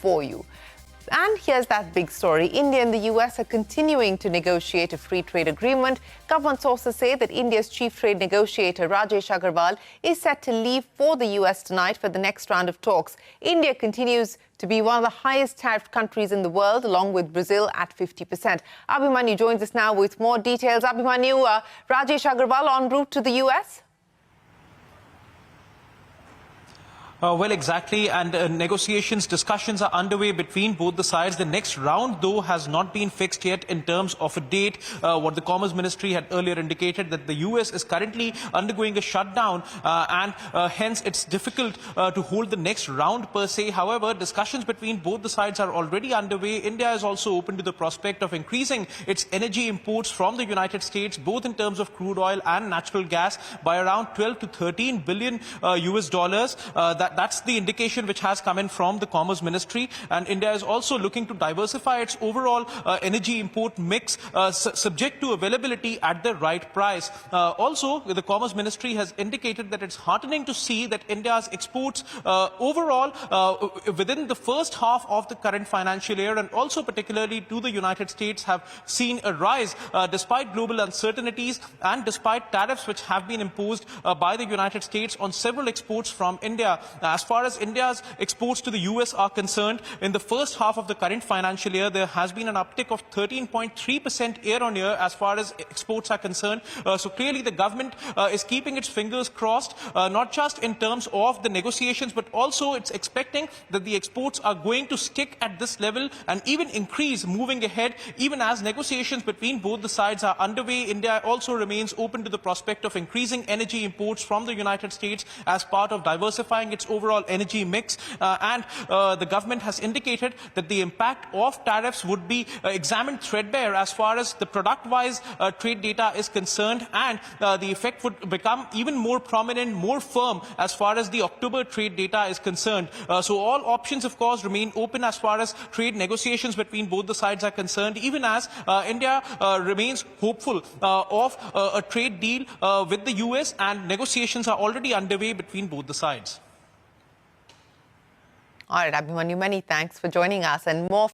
for you. And here's that big story. India and the US are continuing to negotiate a free trade agreement. Government sources say that India's chief trade negotiator, Rajesh Agarwal, is set to leave for the US tonight for the next round of talks. India continues to be one of the highest tariffed countries in the world, along with Brazil at 50%. Abhimanyu joins us now with more details. Abhimanyu, Rajesh Agarwal en route to the US? Well, exactly, and discussions are underway between both the sides. The next round, though, has not been fixed yet in terms of a date. What the Commerce Ministry had earlier indicated that the US is currently undergoing a shutdown and hence it's difficult to hold the next round per se. However, discussions between both the sides are already underway. India is also open to the prospect of increasing its energy imports from the United States, both in terms of crude oil and natural gas, by around 12 to 13 billion US dollars. That's the indication which has come in from the Commerce Ministry, and India is also looking to diversify its overall energy import mix subject to availability at the right price. Also, the Commerce Ministry has indicated that it's heartening to see that India's exports overall within the first half of the current financial year, and also particularly to the United States, have seen a rise despite global uncertainties and despite tariffs which have been imposed by the United States on several exports from India. As far as India's exports to the US are concerned, in the first half of the current financial year, there has been an uptick of 13.3% year-on-year as far as exports are concerned. So clearly the government is keeping its fingers crossed, not just in terms of the negotiations, but also it's expecting that the exports are going to stick at this level and even increase moving ahead. Even as negotiations between both the sides are underway, India also remains open to the prospect of increasing energy imports from the United States as part of diversifying its overall energy mix, and the government has indicated that the impact of tariffs would be examined threadbare as far as the product-wise trade data is concerned, and the effect would become even more prominent, more firm as far as the October trade data is concerned. So all options, of course, remain open as far as trade negotiations between both the sides are concerned, even as India remains hopeful of a trade deal with the US, and negotiations are already underway between both the sides. All right, Abhimanyu, many thanks for joining us, and more